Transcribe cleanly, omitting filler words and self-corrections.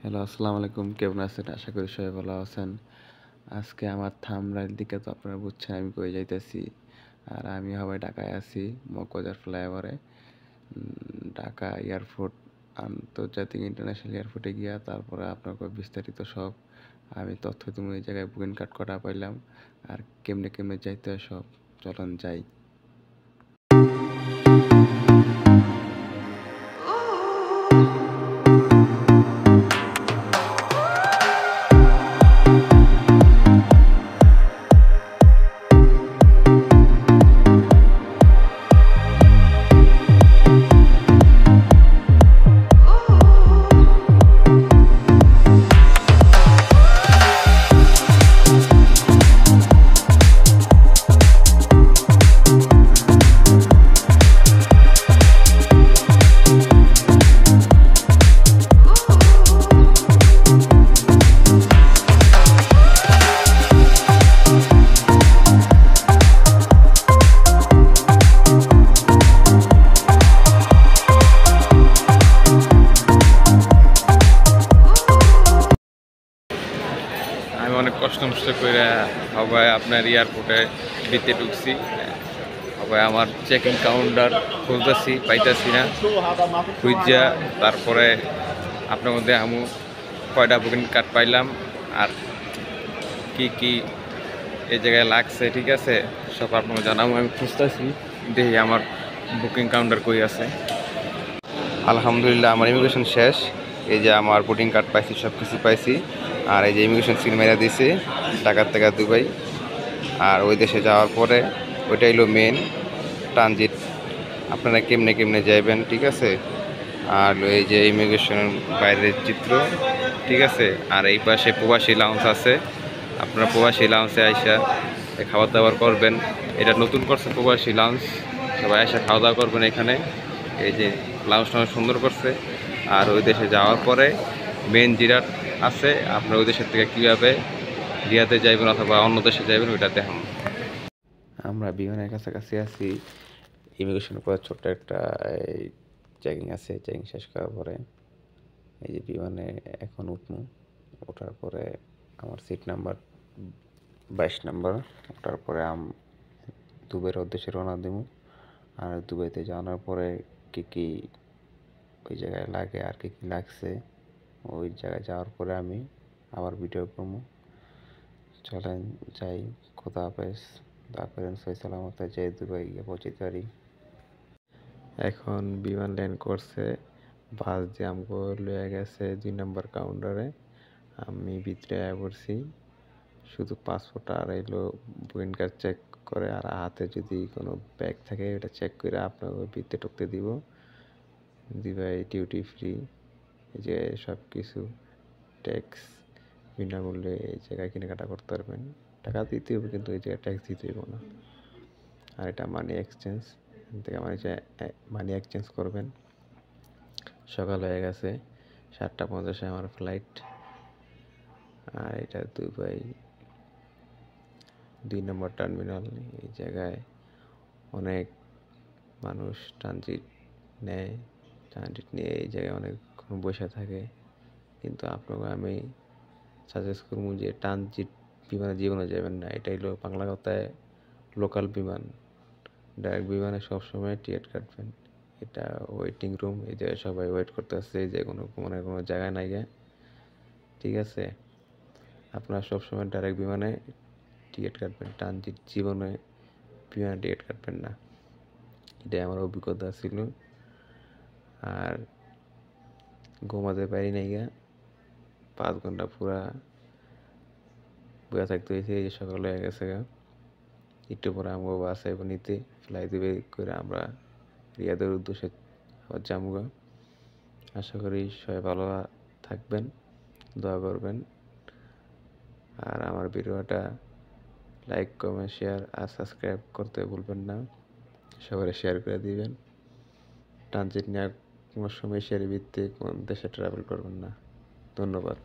Hello, আসসালামু আলাইকুম। কেমন আছেন? আশা করি সবাই ভালো আছেন। আজকে আমার থাম্বনেইল দেখে তো আপনারা বুঝছেন আমি কই যাইতেছি। আর আমি হবই ঢাকায় আছি, মগবাজার ফ্লাইওভারে। ঢাকা এয়ারপোর্ট, আন্তর্জাতিক ইন্টারন্যাশনাল এয়ারপোর্টে গিয়া তারপরে আপনাকে বিস্তারিত সব আমি তথ্য তুমি এই জায়গায় বুকিং কার্ড করা পাইলাম। আর কেমনে কেমনে যাইতে হয় সব, চলুন যাই। আমি অনেক কষ্ট করে সবাই আপনার এয়ারপোর্টে দিতে ঢুকছি। সবাই আমার চেকিং কাউন্টার খুঁজতেছি, পাইতেছি না। খুঁজা তারপরে আপনার মধ্যে আমি কয়টা বুকিং কার্ড পাইলাম আর কি কি এই জায়গায় লাগছে, ঠিক আছে, সব আপনাকে জানাবো। আমি খুঁজতেছি, দেখি আমার বুকিং কাউন্টার কই আছে। আলহামদুলিল্লাহ আমার ইমিগ্রেশন শেষ। এই যে আমার বুকিং কার্ড পাইছি, সব কিছু পাইছি। আর এই যে ইমিগ্রেশন সিল মেরা দিয়েছে ঢাকার থেকে দুবাই। আর ওই দেশে যাওয়ার পরে ওইটা হলো মেন ট্রানজিট, আপনারা কেমনে কেমনে যাইবেন, ঠিক আছে। আর এই যে ইমিগ্রেশনের বাইরের চিত্র, ঠিক আছে। আর এই পাশে প্রবাসী লাউঞ্জ আছে, আপনারা প্রবাসী লাউঞ্জে আইসা খাবার দাবার করবেন। এটা নতুন করছে প্রবাসী লাউঞ্জ, সবাই আইসা খাওয়া দাওয়া করবেন এখানে। এই যে লাউঞ্জটা অনেক সুন্দর করছে। আর ওই দেশে যাওয়ার পরে মেন জিরাট আছে, আপনার ওই দেশের থেকে কীভাবে রিয়াতে যাইবেন অথবা অন্য দেশে যাইবেন ওইটা দেখাম। আমরা বিমানের কাছাকাছি আছি। ইমিগ্রেশনের পরে ছোট্ট একটা চেকিং আছে, চেকিং শেষ করার পরে এই যে বিমানে এখন উঠবো। ওঠার পরে আমার সিট নাম্বার 22 নাম্বার। ওঠার পরে দুবাইয়ের উদ্দেশ্যে রওনা দেবো। আর দুবাইতে যাওয়ার পরে কী কী ওই জায়গায় লাগে আর কী কী লাগছে, ওই জায়গায় যাওয়ার পরে আমি আবার ভিডিও করবো। চলেন যাই। খোদা হাফেজ। দোয়া করেন সহি সালামত যে দুবাই গিয়ে পৌঁছতে পারি। এখন বিমান ল্যান্ড করছে, বাস দিয়ে আমাকে লয়ে গেছে 2 নম্বর কাউন্টারে। আমি ভিতরে পড়ছি, শুধু পাসপোর্ট আর এলো বুকিং কার্ড চেক করে। আর হাতে যদি কোনো ব্যাগ থাকে ওটা চেক করে আপনাকে ভিতরে ঢুকতে দিব। দুবাই ডিউটি ফ্রি, এই যে সব কিছু ট্যাক্স বিনামূল্যে এই জায়গায় কেনাকাটা করতে পারবেন। টাকা দিতে হবে কিন্তু এই জায়গায় ট্যাক্স দিতে হবে না। আর এটা মানি এক্সচেঞ্জ, এখান থেকে মানি এক্সচেঞ্জ করবেন। সকাল হয়ে গেছে, 7:50 আমার ফ্লাইট। আর এটা দুবাই 2 নম্বর টার্মিনাল। এই জায়গায় অনেক মানুষ ট্রানজিট নেয়, ট্রানজিট নিয়ে এই জায়গায় অনেকক্ষণ বসে থাকে। কিন্তু আপনাকে আমি সাজেস্ট করবো যে ট্রানজিট বিমানে জীবনে যাবেন না। এটা হলো বাংলা কথায় লোকাল বিমান। ডাইরেক্ট বিমানে সবসময় টিকিট কাটবেন। এটা ওয়েটিং রুম, এই জায়গায় সবাই ওয়েট করতে আসছে, এই যে কোনো জায়গায় নাই গে, ঠিক আছে। আপনারা সবসময় ডাইরেক্ট বিমানে টিকিট কাটবেন, ট্রানজিট জীবনে বিমানে টিকিট কাটবেন না। এটাই আমার অভিজ্ঞতা ছিল। আর ঘুমাতে পারি নাই গা, 5 ঘন্টা পুরা বয়ে থাকতে হয়েছে। এই যে সকাল হয়ে গেছে গা, একটু পরে আমরা বাস আইব নিতে, ফ্লাই দিবে করে আমরা রিয়াদের উদ্দেশ্যে আবার যাবো। আশা করি সবাই ভালো থাকবেন, দোয়া করবেন। আর আমার ভিডিওটা লাইক, কমেন্ট, শেয়ার আর সাবস্ক্রাইব করতে ভুলবেন না। সবাই শেয়ার করে দিবেন। ট্রানজিট নিয়ে কোনো সময় শেয়ার ভিত্তিক কোন দেশে ট্রাভেল করবেন না। ধন্যবাদ।